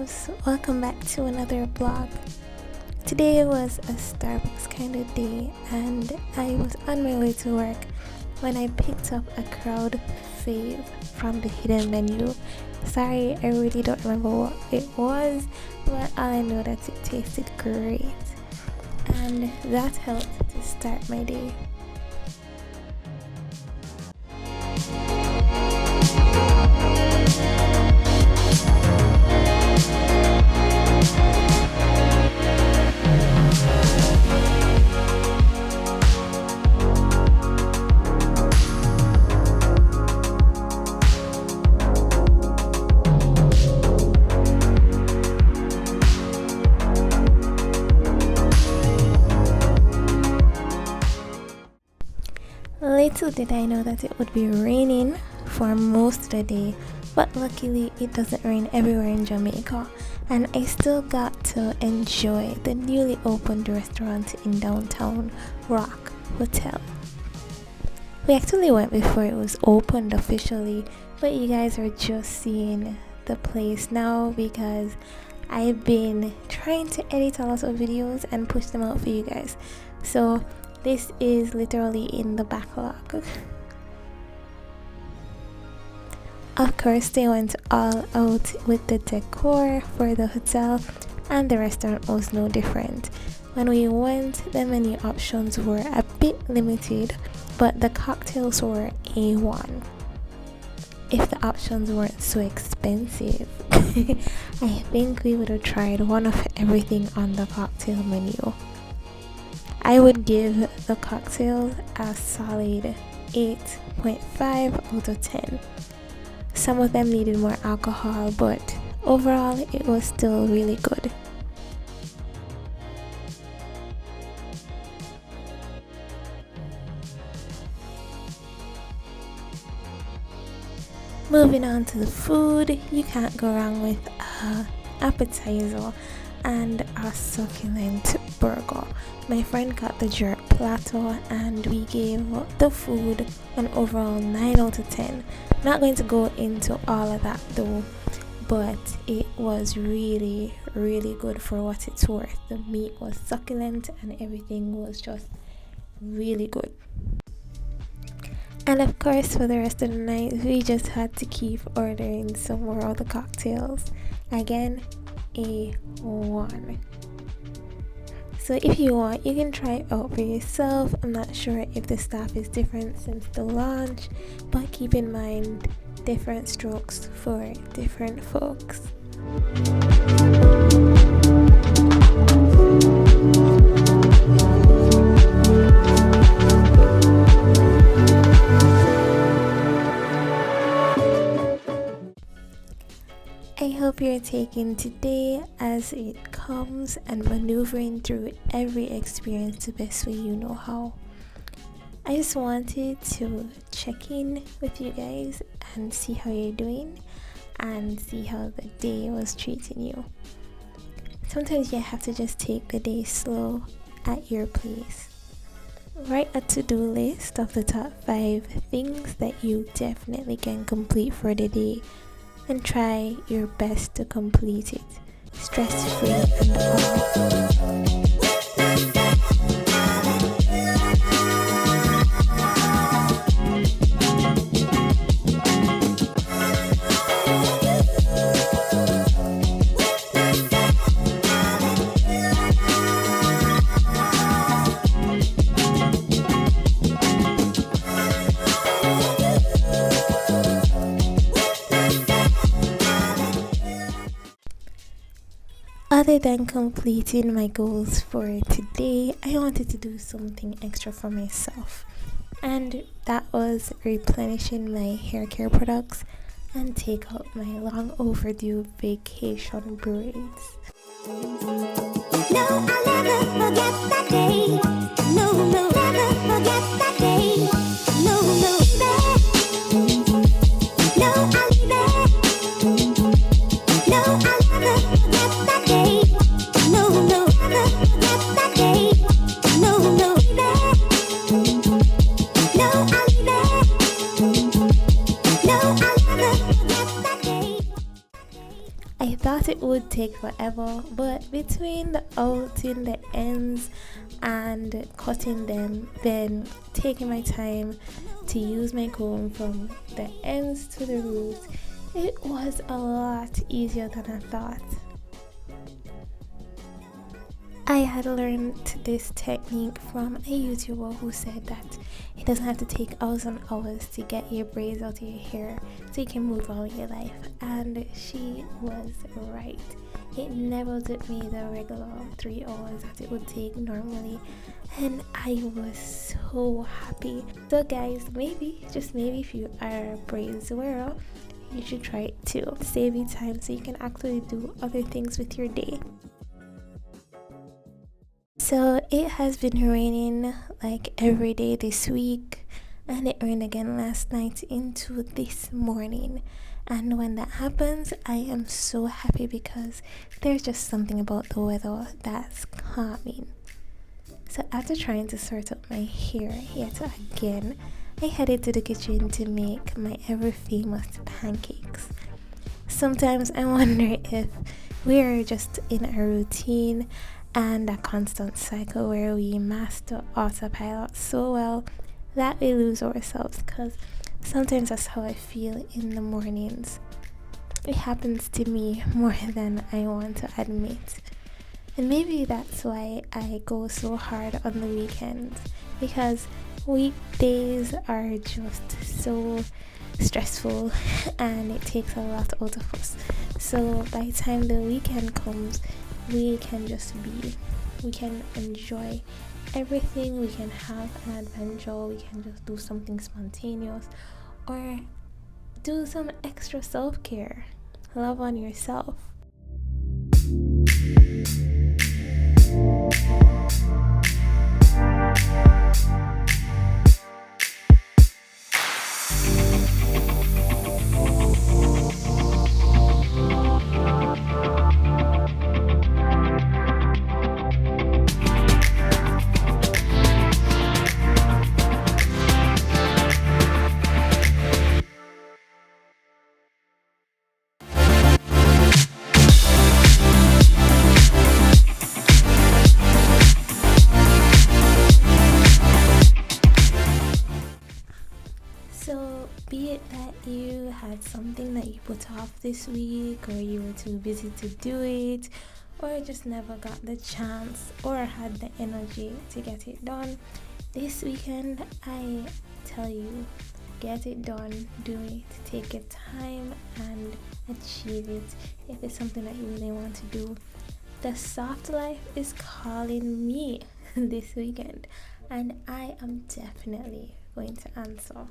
loves, welcome back to another vlog. Today was a Starbucks kind of day and I was on my way to work when I picked up a crowd fave from the hidden menu. Sorry, I really don't remember what it was, but all I know that it tasted great and that helped to start my day. Little did I know that it would be raining for most of the day, but luckily it doesn't rain everywhere in Jamaica and I still got to enjoy the newly opened restaurant in downtown ROK Hotel. We actually went before it was opened officially, but you guys are just seeing the place now because I've been trying to edit a lot of videos and push them out for you guys. So this is literally in the backlog. Of course, they went all out with the decor for the hotel and the restaurant was no different. When we went, the menu options were a bit limited, but the cocktails were A1. If the options weren't so expensive, I think we would have tried one of everything on the cocktail menu. I would give the cocktail a solid 8.5 out of 10. Some of them needed more alcohol, but overall it was still really good. Moving on to the food, you can't go wrong with an appetizer and a succulent burger. My friend got the jerk platter and we gave the food an overall 9 out of 10. Not going to go into all of that though, but it was really good for what it's worth. The meat was succulent and everything was just really good. And of course, for the rest of the night we just had to keep ordering some more of the cocktails. Again, A1. So if you want, you can try it out for yourself. I'm not sure if the staff is different since the launch, but keep in mind different strokes for different folks. I hope you're taking today as it comes and maneuvering through every experience the best way you know how. I just wanted to check in with you guys and see how you're doing and see how the day was treating you. Sometimes you have to just take the day slow at your pace. Write a to-do list of the top 5 things that you definitely can complete for the day and try your best to complete it, stress-free and all. Other than completing my goals for today, I wanted to do something extra for myself, and that was replenishing my hair care products and take out my long overdue vacation braids. No, I'll never forget that day. No, never forget that day. No, no, I'll be there. No, I'll never forget that day. No, never forget that day. No, there. No, I'll be there. No, I'll never forget that day. I thought it would take forever, but between the outing the ends and cutting them, then taking my time to use my comb from the ends to the roots, it was a lot easier than I thought. I had learned this technique from a YouTuber who said that it doesn't have to take hours and hours to get your braids out of your hair so you can move on with your life, and she was right. It never took me the regular 3 hours that it would take normally, and I was so happy. So guys, maybe, just maybe, if you are a braids wearer, you should try it too. Save you time so you can actually do other things with your day. So it has been raining like every day this week, and it rained again last night into this morning. And when that happens, I am so happy because there's just something about the weather that's calming. So after trying to sort out my hair yet again, I headed to the kitchen to make my ever famous pancakes. Sometimes I wonder if we're just in a routine and a constant cycle where we master autopilot so well that we lose ourselves, because sometimes that's how I feel in the mornings. It happens to me more than I want to admit. And maybe that's why I go so hard on the weekends, because weekdays are just so stressful and it takes a lot out of us. So by the time the weekend comes, we can enjoy everything. We can have an adventure, we can just do something spontaneous or do some extra self-care. Love on yourself. So, be it that you had something that you put off this week, or you were too busy to do it, or just never got the chance or had the energy to get it done, this weekend, I tell you, get it done, do it, take your time and achieve it if it's something that you really want to do. The soft life is calling me this weekend, and I am definitely going to answer.